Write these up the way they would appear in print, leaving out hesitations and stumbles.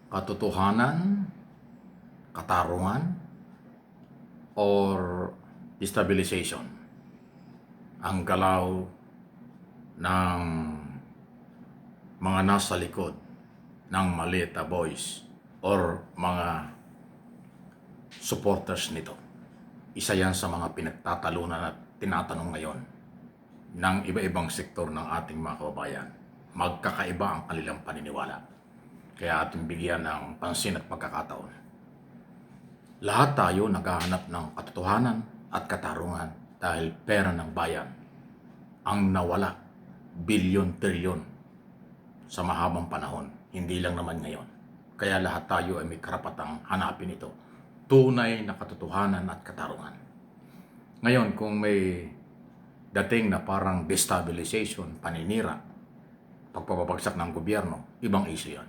katotohanan, katarungan, or destabilization. Ang galaw ng mga nasa likod ng maliit na boys or mga supporters nito. Isa yan sa mga pinagtatalunan at tinatanong ngayon ng iba-ibang sektor ng ating mga kababayan. Magkakaiba ang kanilang paniniwala. Kaya ating bigyan ng pansin at pagkakataon. Lahat tayo naghahanap ng katotohanan at katarungan dahil pera ng bayan ang nawala bilyon-trilyon sa mahabang panahon, hindi lang naman ngayon. Kaya lahat tayo ay may karapatang hanapin ito. Tunay na katotohanan at katarungan. Ngayon, kung may dating na parang destabilization, paninira, pagpapabagsak ng gobyerno, ibang issue yan.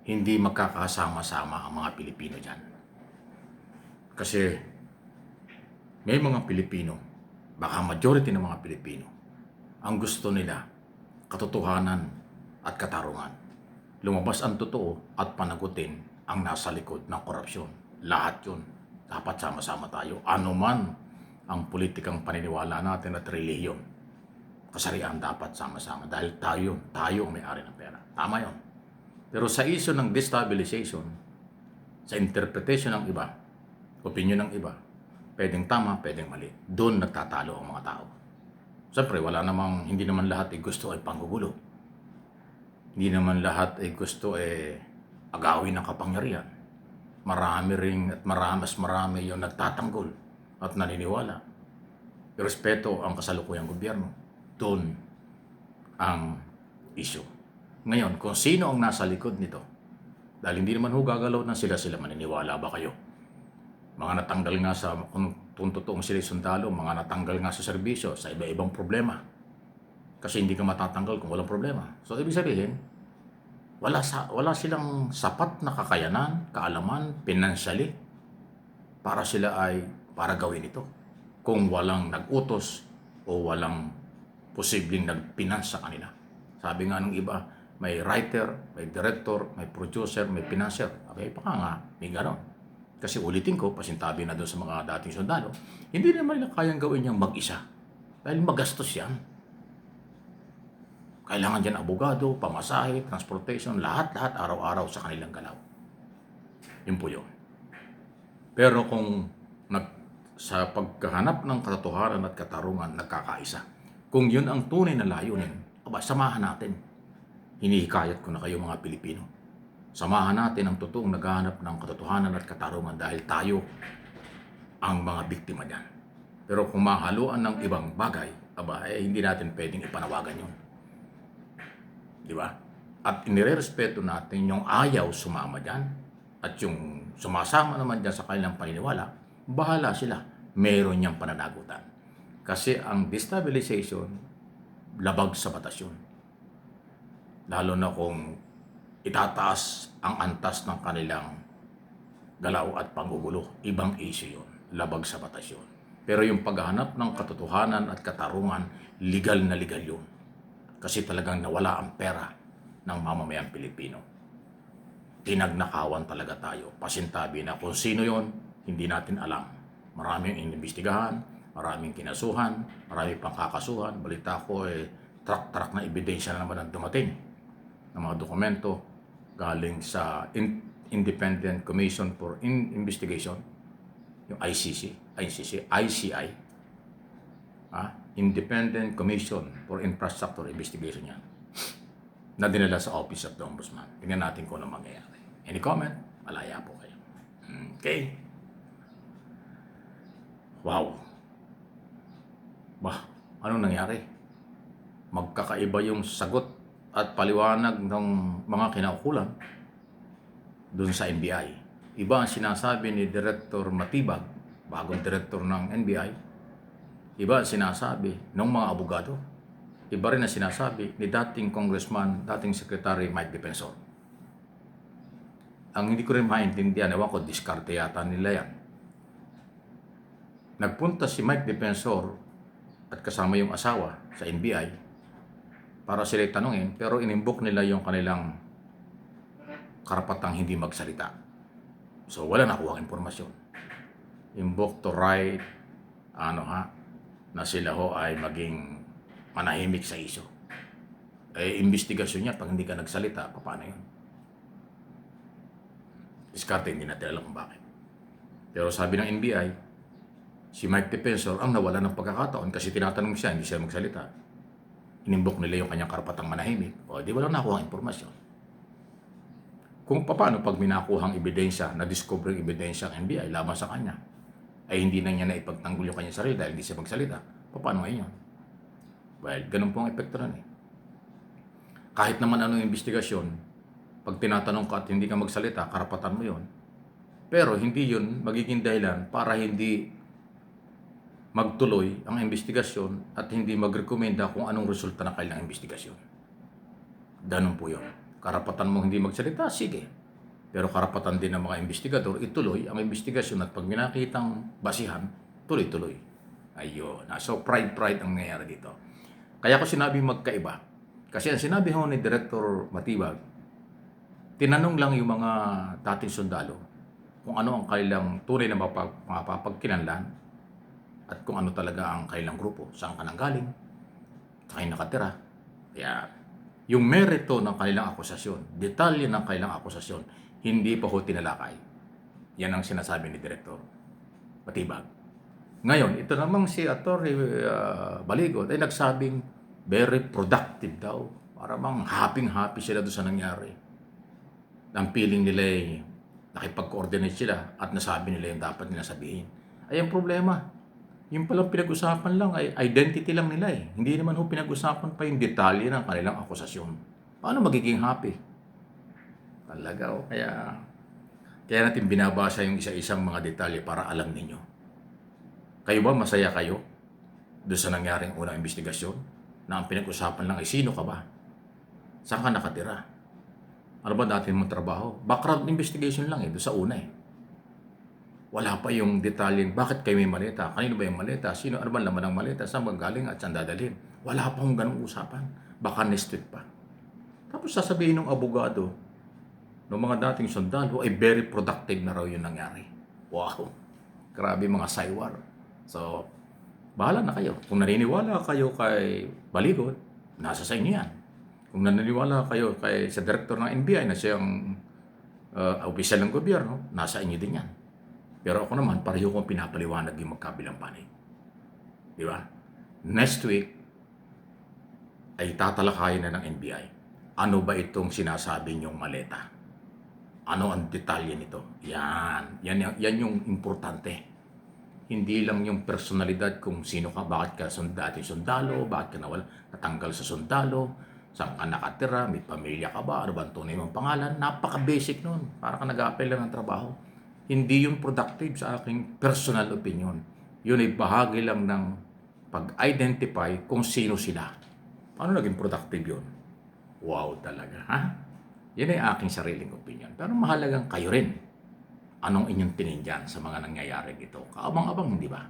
Hindi magkakasama-sama ang mga Pilipino dyan. Kasi may mga Pilipino, baka majority ng mga Pilipino, ang gusto nila katotohanan at katarungan. Lumabas ang totoo at panagutin ang nasa likod ng korupsyon. Lahat yun. Dapat sama-sama tayo. Ano man ang politikang paniniwala natin at relihiyon. Kasarian dapat sama-sama dahil tayo ang may-ari ng pera. Tama yun. Pero sa issue ng destabilization, sa interpretation ng iba, opinion ng iba, pwedeng tama, pwedeng mali. Doon nagtatalo ang mga tao. Siyempre, hindi naman lahat ay gusto ay panggugulo. Hindi naman lahat ay gusto ay agawin ng kapangyarihan. Marami ring at mas marami yung nagtatanggol at naniniwala. Respeto ang kasalukuyang gobyerno. Doon ang issue. Ngayon, kung sino ang nasa likod nito, dahil hindi naman gagalaw na sila maniniwala ba kayo? Mga natanggal nga kung totoong sila sundalo, mga natanggal nga sa serbisyo, sa iba-ibang problema. Kasi hindi ka matatanggal kung walang problema. So, ibig sabihin, wala silang sapat na kakayanan, kaalaman, financially, para gawin ito. Kung walang nag-utos o walang posibleng nagpinans sa kanila. Sabi nga ng iba, may writer, may director, may producer, may financer. Okay, baka nga, may gano'n. Kasi ulitin ko, pasintabi na doon sa mga dating sundalo, hindi naman nila kayang gawin niyang mag-isa. Dahil magastos yan. Kailangan dyan abogado, pamasahe, transportation, lahat-lahat araw-araw sa kanilang galaw. Yun po yun. Pero kung sa paghahanap ng katotohanan at katarungan, nagkakaisa. Kung yun ang tunay na layunin, samahan natin. Hinihikayat ko na kayo mga Pilipino. Samahan natin ang totoong naghahanap ng katotohanan at katarungan dahil tayo ang mga biktima niyan. Pero kung mahaluan ng ibang bagay, hindi natin pwedeng ipanawagan yun. Di ba? At inirerespeto natin yung ayaw sumama dyan at yung sumasama naman dyan sa kanilang paniniwala, bahala sila. Meron niyang pananagutan. Kasi ang destabilization, labag sa batas yun. Lalo na kung itataas ang antas ng kanilang galaw at panggugulo. Ibang issue yun. Labag sa batas yun. Pero yung paghahanap ng katotohanan at katarungan, legal na legal yun. Kasi talagang nawala ang pera ng mamamayang Pilipino. Tinagnakawan talaga tayo. Pasintabi na kung sino yon, hindi natin alam. Maraming inimbestigahan, maraming kinasuhan, maraming pang kakasuhan. Balita ko truck na ebidensya na naman ang dumating ng mga dokumento galing sa Independent Commission for Investigation, yung ICI, Independent Commission for Infrastructure Investigation yan, na dinala sa Office of the Ombudsman. Tingnan natin kung ano mangyayari. Any comment? Malaya po kayo. Okay. Wow. Anong nangyari? Magkakaiba yung sagot at paliwanag ng mga kinaukulan doon sa NBI. Iba ang sinasabi ni Director Matibag, bagong director ng NBI. Iba ang sinasabi ng mga abogado. Iba rin ang sinasabi ni dating Congressman, dating Secretary Mike Defensor. Ang hindi ko rin maintindihan, ewan ko, diskarte yata nila yan. Nagpunta si Mike Defensor at kasama yung asawa sa NBI para sila tanungin, pero inimbok nila yung kanilang karapatang hindi magsalita. So wala nakuha impormasyon. Invoke to right, na sila ho ay maging manahimik sa isyo. Investigasyon niya, pag hindi ka nagsalita, paano yun? Diskarte, hindi natin alam kung bakit. Pero sabi ng NBI, si Mike Defensor ang nawala ng pagkakataon kasi tinatanong siya, hindi siya magsalita. Inimbok nila yung kanyang karapatang manahimik. O, di walang nakuha ang impormasyon. Kung paano pag minakuhang ebidensya, na-discover yung ebidensya ng NBI laban sa kanya, ay hindi na niya na ipagtanggol yung kanyang sarili dahil hindi siya magsalita, paano ngayon? Well, ganun po ang epekto nun eh. Kahit naman anong investigasyon, pag tinatanong ka at hindi ka magsalita, karapatan mo yon. Pero hindi yun magiging dahilan para hindi magtuloy ang investigasyon at hindi magrekomenda kung anong resulta ng kailang investigasyon. Ganun po yun. Karapatan mo hindi magsalita, sige. Pero karapatan din ng mga investigador, ituloy ang investigasyon at pag minakitang basihan, tuloy-tuloy. Ayun. So, pride ang nangyayari dito. Kaya ko sinabing magkaiba. Kasi ang sinabi ho ni Director Matibag, tinanong lang yung mga dating sundalo kung ano ang kailang tunay na mapapagkinanlan at kung ano talaga ang kailang grupo, saan ka nanggaling, saan nakatira. Kaya yung merito ng kanilang akusasyon, detalye ng kailang akusasyon, hindi pa ho tinalakay. Yan ang sinasabi ni Director Matibag. Ngayon, ito namang si Atty. Baligot ay nagsabing very productive daw. Para bang happy sila doon sa nangyari. Ang feeling nila ay nakipag-coordinate sila at nasabi nila yung dapat nila sabihin. Ay, ang problema, yung palang pinag-usapan lang ay identity lang nila eh. Hindi naman ho pinag-usapan pa yung detalye ng kanilang akusasyon. Paano magiging happy? Talaga o. Kaya natin binabasa yung isa-isang mga detalye para alam ninyo. Kayo ba masaya kayo doon sa nangyaring unang investigasyon na ang pinag-usapan lang ay sino ka ba? Saan ka nakatira? Ano ba dati mong trabaho? Background investigation lang doon sa una eh. Wala pa yung detalye, bakit kayo may maleta? Kanino ba yung maleta? Sino? Ano ba laman ng maleta? Saan magaling at saan dadalhin? Wala pa kong ganung usapan. Baka next week pa. Tapos sasabihin ng abogado, ng mga dating sundalo, ay very productive na raw yung nangyari. Wow! Grabe mga saywar. So, bahala na kayo. Kung naniniwala kayo kay Baligot, nasa sa inyo yan. Kung naniniwala kayo sa director ng NBI na siyang opisyal ng gobyerno, nasa inyo din yan. Pero ako naman, pareho kong pinapaliwanag yung magkabilang panig. Di ba? Next week, ay tatalakayin na ng NBI. Ano ba itong sinasabi niyong maleta? Ano ang detalye nito? Yan yung importante. Hindi lang yung personalidad kung sino ka, bakit ka dating sundalo, bakit ka natanggal sa sundalo, saan ka nakatira, may pamilya ka ba, ano ba ang tunay mong pangalan? Napaka-basic nun. Para ka nag-a-apply lang ng trabaho. Hindi yun productive sa aking personal opinion. Yun ay bahagi lang ng pag-identify kung sino sila. Paano naging productive yun? Wow talaga, ha? Yan ay aking sariling opinion. Pero mahalagang kayo rin. Anong inyong tingin dyan sa mga nangyayari dito? Kaabang-abang, di ba?